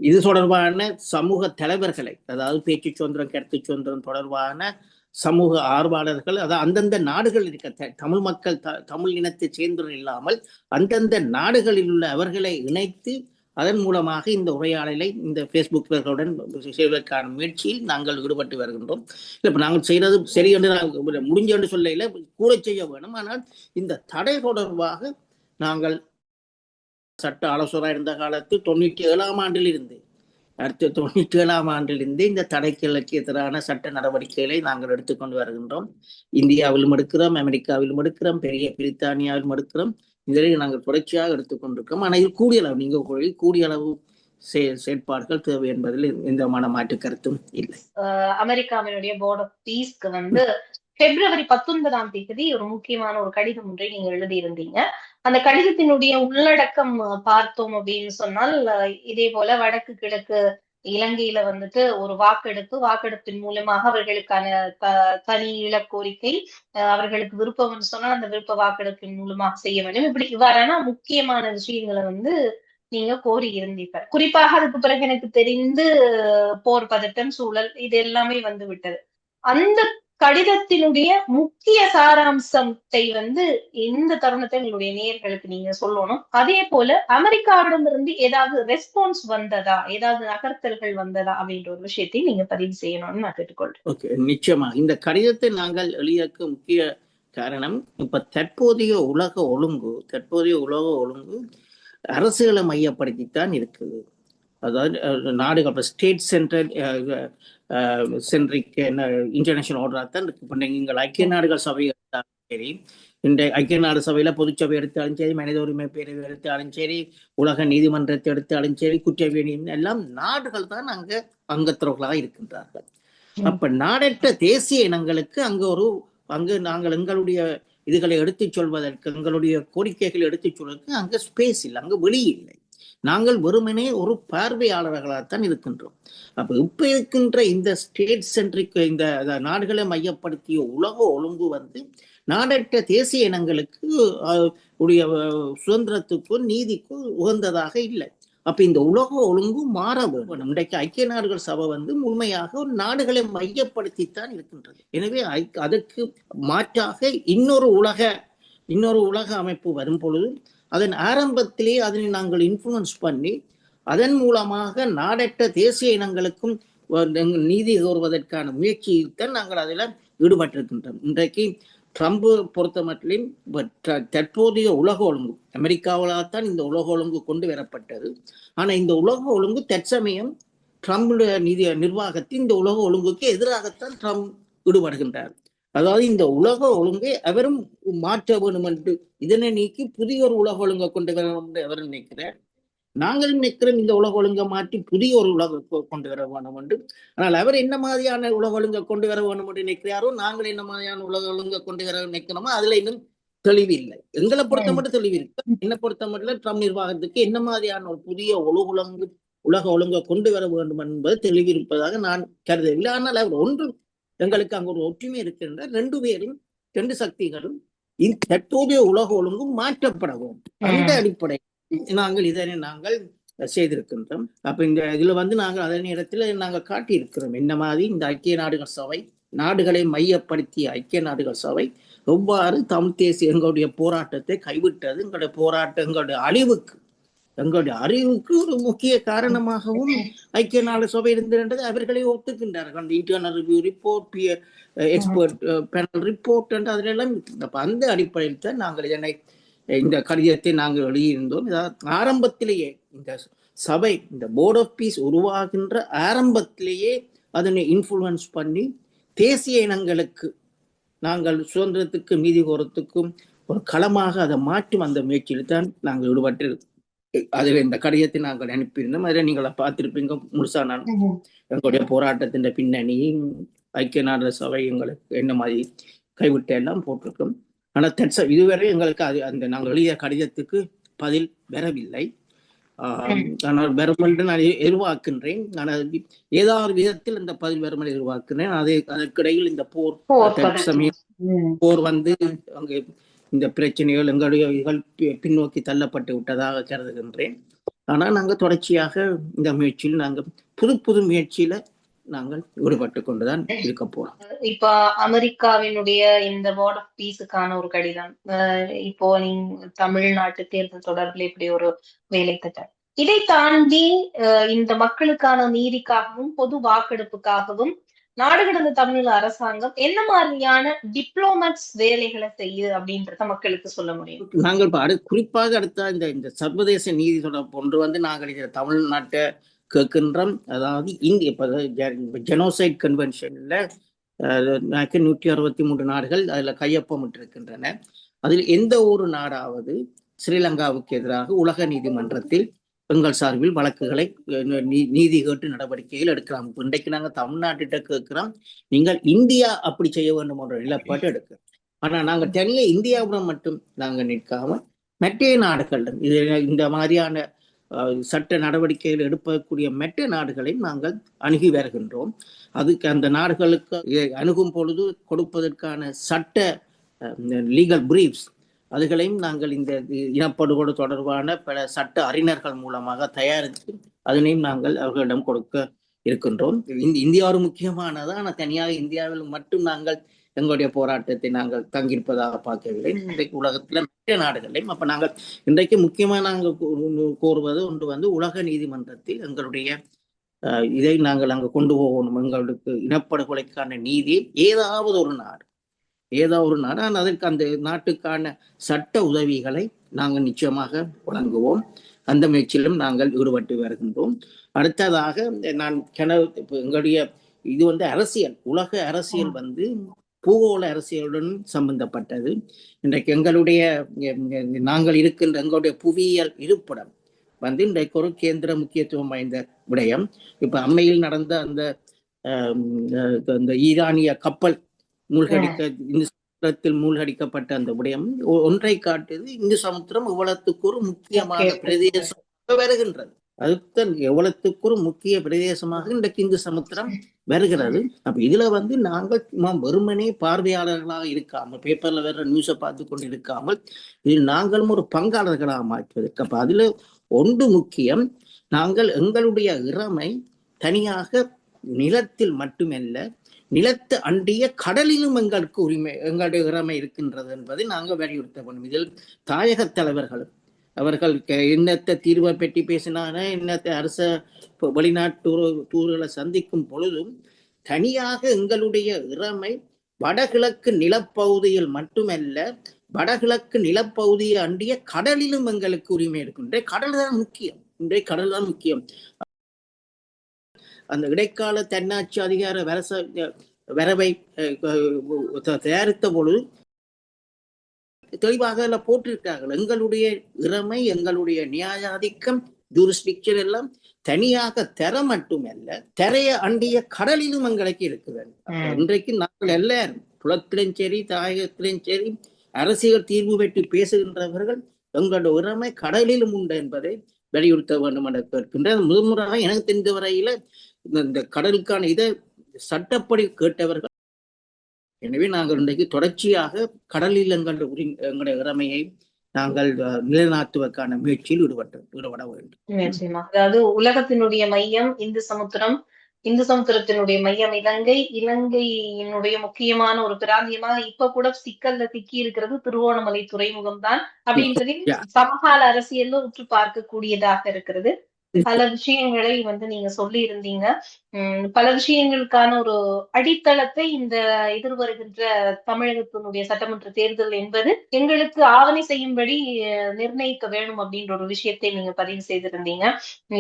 இது தொடர்பான சமூக தலைவர்களை, அதாவது பேச்சு சுதந்திரம், கருத்து சுதந்திரம் தொடர்பான சமூக ஆர்வலர்கள், அதாவது அந்தந்த நாடுகள் இருக்க தமிழ் மக்கள், தமிழ் இனத்தை சேர்ந்தவர்கள் இல்லாமல் அந்தந்த நாடுகளில் உள்ள அவர்களை இணைத்து அதன் மூலமாக இந்த உரையாடலை இந்த பேஸ்புக்களுடன் செய்வதற்கான முயற்சியில் நாங்கள் ஈடுபட்டு வருகின்றோம். இப்ப நாங்கள் செய்யறது சரி என்று முடிஞ்ச என்று சொல்ல கூட செய்ய வேணும். ஆனால் இந்த தடை தொடர்பாக நாங்கள் சட்ட ஆலோசகராக இருந்த காலத்தில் 97ஆம் ஆண்டில் இருந்து அடுத்த 97ஆம் ஆண்டிலிருந்து இந்த தடைகளுக்கு எதிரான சட்ட நடவடிக்கைகளை நாங்கள் எடுத்துக்கொண்டு வருகின்றோம். இந்தியாவிலும் எடுக்கிறோம், அமெரிக்காவிலும் எடுக்கிறோம், பெரிய பிரித்தானியாவிலும் எடுக்கிறோம். இதிலே நாங்கள் தொடர்ச்சியாக எடுத்துக்கொண்டிருக்கோம். ஆனால் இது கூடிய அளவு, நீங்க கூடிய அளவு செயற்பாடுகள் தேவை என்பதில் எந்த மாற்று கருத்தும் இல்லை. அமெரிக்காவினுடைய போர்ட் ஆஃப் பீஸ்க்கு வந்து February 19ஆம் தேதி ஒரு முக்கியமான ஒரு கடிதம் ஒன்றை நீங்க எழுதியிருந்தீங்க. அந்த கடிதத்தினுடைய உள்ளடக்கம் பார்த்தோம் அப்படின்னு சொன்னால், இதே போல வடக்கு கிழக்கு இலங்கையில வந்துட்டு ஒரு வாக்கெடுப்பின் மூலமாக அவர்களுக்கான தனி ஈழ கோரிக்கை அவர்களுக்கு விருப்பம்னு சொன்னா அந்த விருப்ப வாக்கெடுப்பின் மூலமாக செய்ய வேண்டும். இப்படி இவ்வாறான முக்கியமான விஷயங்களை வந்து நீங்க கோரி இருந்தீங்க. குறிப்பாக அதுக்கு பிறகு எனக்கு தெரிந்து போர் பதட்டம், சூழல் இது எல்லாமே வந்து விட்டது. அந்த கடிதத்தினுடைய முக்கிய சாராம்சத்தை வந்து இந்த தருணத்தை உங்களுடைய நேயர்களுக்கு நீங்க சொல்லணும். அதே போல அமெரிக்காவிடமிருந்து ஏதாவது ரெஸ்பான்ஸ் வந்ததா, ஏதாவது நகர்த்தல்கள் வந்ததா அப்படின்ற ஒரு விஷயத்தையும் நீங்க பதிவு செய்யணும்னு நான் கேட்டுக்கொள்றேன். ஓகே, நிச்சயமா இந்த கடிதத்தை நாங்கள் எழுதியக்கு முக்கிய காரணம் இப்ப தற்போதைய உலக ஒழுங்கு அரசுகளை மையப்படுத்தித்தான் இருக்குது. அதாவது நாடுகள் ஸ்டேட் சென்ட்ரிக் இன்டர்நேஷனல் ஆர்டரா தான் இருக்கு. இப்போ நீங்கள் ஐக்கிய நாடுகள் சபை எடுத்தாலும் சரி, இந்த ஐக்கிய நாடு சபையில பொதுச்சபை எடுத்தாலும் சரி, மனித உரிமை பேரவை எடுத்தாலும் சரி, உலக நீதிமன்றத்தை எடுத்தாலும் சரி, குற்றவியல் எல்லாம் நாடுகள் தான் அங்க அங்கத்தவர்களாக இருக்கின்றார்கள். அப்ப நாடற்ற தேசிய இனங்களுக்கு அங்கு நாங்கள் எங்களுடைய இதுகளை எடுத்துச் சொல்வதற்கு, எங்களுடைய கோரிக்கைகளை எடுத்துச் சொல்வதற்கு அங்க ஸ்பேஸ் இல்லை, அங்க வெளி இல்லை. நாங்கள் வெறுமனே ஒரு பார்வையாளர்களாகத்தான் இருக்கின்றோம். அப்ப இப்ப இருக்கின்ற இந்த ஸ்டேட் சென்ட்ரிக் இந்த நாடுகளை மையப்படுத்திய உலக ஒழுங்கு வந்து நாடற்ற தேசிய இனங்களுக்கு உடைய சுதந்திரத்துக்கும் நீதிக்கும் உகந்ததாக இல்லை. அப்ப இந்த உலக ஒழுங்கு மாற வேண்டும். இன்றைக்கு ஐக்கிய நாடுகள் சபை வந்து முழுமையாக ஒரு நாடுகளை மையப்படுத்தித்தான் இருக்கின்றது. எனவே அதற்கு மாற்றாக இன்னொரு உலக அமைப்பு வரும் பொழுது அதன் ஆரம்பத்திலே அதனை நாங்கள் இன்ஃப்ளூயன்ஸ் பண்ணி அதன் மூலமாக நாடற்ற தேசிய இனங்களுக்கும் நீதி கோருவதற்கான முயற்சியில் தான் நாங்கள் அதில் ஈடுபட்டிருக்கின்றோம். இன்றைக்கு ட்ரம்ப் பொறுத்த மட்டும் தற்போதைய உலக ஒழுங்கு அமெரிக்காவில்தான் இந்த உலக ஒழுங்கு கொண்டு வரப்பட்டது. ஆனா இந்த உலக ஒழுங்கு தற்சமயம் ட்ரம்புடைய நிர்வாகத்தின் இந்த உலக ஒழுங்குக்கு எதிராகத்தான் ட்ரம்ப் ஈடுபடுகின்றார். அதாவது இந்த உலக ஒழுங்கை அவரும் மாற்ற வேண்டும் என்று இதனை நீக்கி புதிய ஒரு உலக ஒழுங்கை கொண்டு வர வேண்டும் என்று அவர் நினைக்கிறார். நாங்கள் நினைக்கிறோம் இந்த உலக ஒழுங்கை மாற்றி புதிய ஒரு உலக கொண்டு வர வேண்டும் என்று. ஆனால் அவர் என்ன மாதிரியான உலக ஒழுங்கை கொண்டு வர வேண்டும் என்று நினைக்கிறாரோ, நாங்கள் என்ன மாதிரியான உலக ஒழுங்கை கொண்டு வர நினைக்கிறோமோ அதுல இன்னும் தெளிவு இல்லை. எங்களை பொறுத்த மட்டும் தெளிவு இருக்கு. என்னை பொறுத்த மட்டும் ட்ரம்ப் நிர்வாகத்துக்கு என்ன மாதிரியான ஒரு புதிய உலக ஒழுங்கை கொண்டு வர வேண்டும் என்பது தெளிவு இருப்பதாக நான் கருதவில்லை. ஆனால் அவர் ஒன்று எங்களுக்கு அங்கு ஒரு ஒற்றுமை இருக்கின்ற ரெண்டு சக்திகளும் தற்போதைய உலக ஒழுங்கும் மாற்றப்படவும் அந்த அடிப்படை நாங்கள் செய்திருக்கின்றோம். அப்ப இந்த இதுல வந்து நாங்கள் அதே நேரத்தில் நாங்கள் காட்டியிருக்கிறோம் என்ன மாதிரி இந்த ஐக்கிய நாடுகள் சபை நாடுகளை மையப்படுத்திய ஐக்கிய நாடுகள் சபை எவ்வாறு தமிழ் தேசிய எங்களுடைய போராட்டத்தை கைவிட்டது, எங்களுடைய அறிவுக்கு ஒரு முக்கிய காரணமாகவும் ஐக்கிய நாடு சபை இருந்தது அவர்களே ஒத்துக்கின்றார்கள். அந்த internal review report, expert panel report என்று அதிலெல்லாம் அந்த அடிப்படையில் தான் நாங்கள் இந்த கடிதத்தை நாங்கள் எழுதியிருந்தோம். ஆரம்பத்திலேயே இந்த சபை இந்த போர்ட் ஆஃப் பீஸ் உருவாகின்ற ஆரம்பத்திலேயே அதனை இன்ஃப்ளூயன்ஸ் பண்ணி தேசிய இனங்களுக்கு நாங்கள் சுதந்திரத்துக்கு நீதி கோரத்துக்கும் ஒரு களமாக அதை மாற்றும் அந்த முயற்சியில் தான் நாங்கள் ஈடுபட்டிருக்கோம். அதில் இந்த கடிதத்தை நாங்கள் அனுப்பியிருந்தோம். அதில் நீங்கள் பார்த்திருப்பீங்க முழுசா. நான் எங்களுடைய போராட்டத்தின் பின்னணி ஐக்கிய நாடுகள் சபை எங்களுக்கு என்ன மாதிரி கைவிட்ட எல்லாம் போட்டிருக்கோம். ஆனால் இதுவரை எங்களுக்கு அந்த நாங்கள் எழுதிய கடிதத்துக்கு பதில் வரவில்லை. ஆனால் வரும் என்று நான் எதிர்பார்க்கின்றேன். நான் ஏதாவது விதத்தில் இந்த பதில் வரும் என்று எதிர்பார்க்கிறேன். அதற்கிடையில் இந்த போர் வந்து அங்கே இந்த பிரச்சனைகள் எங்களுடைய பின்னோக்கி தள்ளப்பட்டு விட்டதாக கருதுகின்றேன். ஆனால் நாங்கள் தொடர்ச்சியாக இந்த முயற்சியில் நாங்கள் புது முயற்சியில நாங்கள் ஈடுபட்டு கொண்டுதான் இருக்க போறோம். இப்ப அமெரிக்காவினுடைய இந்த போர்ட் ஆஃப் பீஸுக்கான ஒரு கடிதம், இப்போ நீங்க தமிழ்நாட்டு தேர்தல் தொடர்பில் இப்படி ஒரு வேலை திட்டம், இதை தாண்டி இந்த மக்களுக்கான நீதிக்காகவும் பொது வாக்கெடுப்புக்காகவும் நாடு கடந்த தமிழ் அரசாங்கம் என்ன மாதிரியான டிப்ளோமேட்ஸ் வேலைகளை செய்யுது அப்படின்றத மக்களுக்கு சொல்ல முடியும்? நாங்கள் குறிப்பாக அடுத்த இந்த சர்வதேச நீதி தொடர்பு ஒன்று வந்து நாங்கள் இதை தமிழ்நாட்டை கேட்கின்றோம். அதாவது ஜெனோசைட் கன்வென்ஷன்ல 163 நாடுகள் அதுல கையொப்பமிட்டிருக்கின்றன. அதில் எந்த ஒரு நாடாவது ஸ்ரீலங்காவுக்கு எதிராக உலக நீதிமன்றத்தில் எங்கள் சார்பில் வழக்குகளை நீதி கேட்டு நடவடிக்கைகள் எடுக்கலாம். இன்றைக்கு நாங்கள் தமிழ்நாட்டிட்ட கேட்கிறோம், நீங்கள் இந்தியா அப்படி செய்ய வேண்டும் என்ற நிலப்பாட்டு எடுக்கிறோம். ஆனா நாங்கள் தனியே இந்தியாவுடன் மட்டும் நாங்கள் நிற்காம மற்ற நாடுகளிடம் இந்த மாதிரியான சட்ட நடவடிக்கைகள் எடுக்கக்கூடிய மற்ற நாடுகளையும் நாங்கள் அணுகி வருகின்றோம். அதுக்கு அந்த நாடுகளுக்கு அணுகும் பொழுது கொடுப்பதற்கான சட்ட லீகல் பிரீஃப்ஸ் அதுகளையும் நாங்கள் இந்த இனப்படுகொலை தொடர்பான பல சட்ட அறிஞர்கள் மூலமாக தயாரித்து அதனையும் நாங்கள் அவர்களிடம் கொடுக்க இருக்கின்றோம். இந்தியா ஒரு முக்கியமானது. ஆனால் தனியாக இந்தியாவில் மட்டும் நாங்கள் எங்களுடைய போராட்டத்தை நாங்கள் தங்கியிருப்பதாக பார்க்கவில்லை. இன்றைக்கு உலகத்தில் மற்ற நாடுகளையும் அப்ப நாங்கள் இன்றைக்கு முக்கியமாக நாங்கள் கோருவது ஒன்று வந்து உலக நீதிமன்றத்தில் எங்களுடைய இதை நாங்கள் அங்கு கொண்டு போகணும். எங்களுக்கு இனப்படுகொலைக்கான நீதி ஏதாவது ஒரு நாடு ஆனால் அதற்கு அந்த நாட்டுக்கான சட்ட உதவிகளை நாங்கள் நிச்சயமாக வழங்குவோம். அந்த முயற்சியிலும் நாங்கள் ஈடுபட்டு வருகின்றோம். அடுத்ததாக நான் எங்களுடைய இது வந்து அரசியல், உலக அரசியல் வந்து பூகோள அரசியலுடன் சம்பந்தப்பட்டது. இன்றைக்கு எங்களுடைய நாங்கள் இருக்கின்ற எங்களுடைய புவியியல் இருப்பிடம் வந்து இன்றைக்கு ஒரு கேந்திர முக்கியத்துவம் வாய்ந்த விடயம். இப்ப அண்மையில் நடந்த அந்த ஈரானிய கப்பல் மூழ்கடிக்க, இந்து சமுத்திரத்தில் மூழ்கடிக்கப்பட்ட அந்த விடயம் ஒன்றை காட்டுது. இந்து சமுத்திரம் இவ்வளத்துக்கு ஒரு முக்கியமான பிரதேசமாக வருகின்றது. அதுதான் எவ்வளத்துக்கு ஒரு முக்கிய பிரதேசமாக இன்றைக்கு இந்து சமுத்திரம் வருகிறது. அப்ப இதுல வந்து நாங்கள் வெறுமனே பார்வையாளர்களாக இருக்காமல், பேப்பர்ல வேற நியூஸை பார்த்து கொண்டு இருக்காமல் இதில் நாங்களும் ஒரு பங்காளர்களாக மாற்றுவதற்கு அப்ப அதுல ஒன்று முக்கியம். நாங்கள் எங்களுடைய இறமை தனியாக நிலத்தில் மட்டுமல்ல, நிலத்து அண்டிய கடலிலும் எங்களுக்கு உரிமை, எங்களுடைய இறமை இருக்கின்றது என்பதை நாங்கள் வலியுறுத்த வேண்டும். இதில் தாயக தலைவர்களும் அவர்கள் என்னத்தை தீர்வை பற்றி பேசினாங்க, என்னத்தை அரச வெளிநாட்டு தூர்களை சந்திக்கும் பொழுதும் தனியாக எங்களுடைய இறமை வடகிழக்கு நிலப்பகுதியில் மட்டுமல்ல, வடகிழக்கு நிலப்பகுதியை அண்டிய கடலிலும் எங்களுக்கு உரிமை இருக்கு. கடல் தான் முக்கியம். கடல் தான் முக்கியம். அந்த இடைக்கால தன்னாட்சி அதிகார வரவை தயாரித்த பொழுது தெளிவாக எல்லாம் போட்டிருக்கார்கள். எங்களுடைய இறமை, எங்களுடைய நியாயாதிக்கம், ஜூரிஸ்டிக்சன் எல்லாம் தனியாக தர மட்டுமல்ல, தரைய அண்டிய கடலிலும் எங்களுக்கு இருக்குது. இன்றைக்கு நாங்கள் எல்லாரும் புலத்திலும் சரி தாயகத்திலும் சரி அரசியல் தீர்வு பெற்று பேசுகின்றவர்கள் எங்களுடைய இறமை கடலிலும் உண்டு என்பதை வலியுறுத்த வேண்டும் என கேட்கின்ற முதன்முறையாக எனக்கு தெரிந்த வரையில இந்த கடலுக்கான இதை சட்டப்படி கேட்டவர்கள். எனவே நாங்கள் இன்றைக்கு தொடர்ச்சியாக கடலில் எங்களுடைய இறமையை நாங்கள் நிலைநாட்டுவதற்கான முயற்சியில் ஈடுபட வேண்டும். நிச்சயமா. அதாவது உலகத்தினுடைய மையம் இந்து சமுத்திரம், இந்து சமுத்திரத்தினுடைய மையம் இலங்கை, இலங்கையினுடைய முக்கியமான ஒரு பிராந்தியமாக இப்ப கூட சிக்கல்ல சிக்கி இருக்கிறது திருவோணமலை துறைமுகம் தான் அப்படின்றதில் சமகால அரசியல்ல உற்று பார்க்கக்கூடியதாக இருக்கிறது. பல விஷயங்களை வந்து நீங்க சொல்லி இருந்தீங்க. பல விஷயங்களுக்கான ஒரு அடித்தளத்தை இந்த எதிர்வருகின்ற தமிழகத்தினுடைய சட்டமன்ற தேர்தல் என்பது எங்களுக்கு ஆவணை செய்யும்படி நிர்ணயிக்க வேணும் அப்படின்ற ஒரு விஷயத்தை நீங்க பதிவு செய்திருந்தீங்க.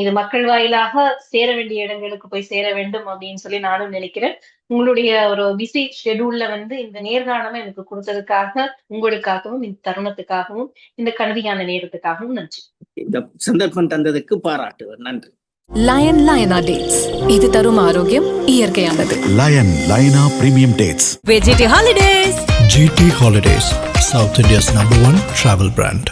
இது மக்கள் வாயிலாக சேர வேண்டிய இடங்களுக்கு போய் சேர வேண்டும் அப்படின்னு சொல்லி நானும் நினைக்கிறேன். உங்களுடைய ஒரு பிஸி ஷெடியூல்ல வந்து இந்த நேர்காணலை எனக்கு கொடுத்ததுக்காக உங்களுக்காகவும் இந்த தருணத்துக்காகவும் இந்த கல்வியான நேரத்துக்காகவும் நன்றி. இந்த சந்தர்ப்பம் தந்ததுக்கு பாராட்டு. நன்றி. லயனா டேட்ஸ், இது தரும் ஆரோக்கியம் இயற்கையானது. லைனா premium dates. GT Holidays, South India's #1 travel brand.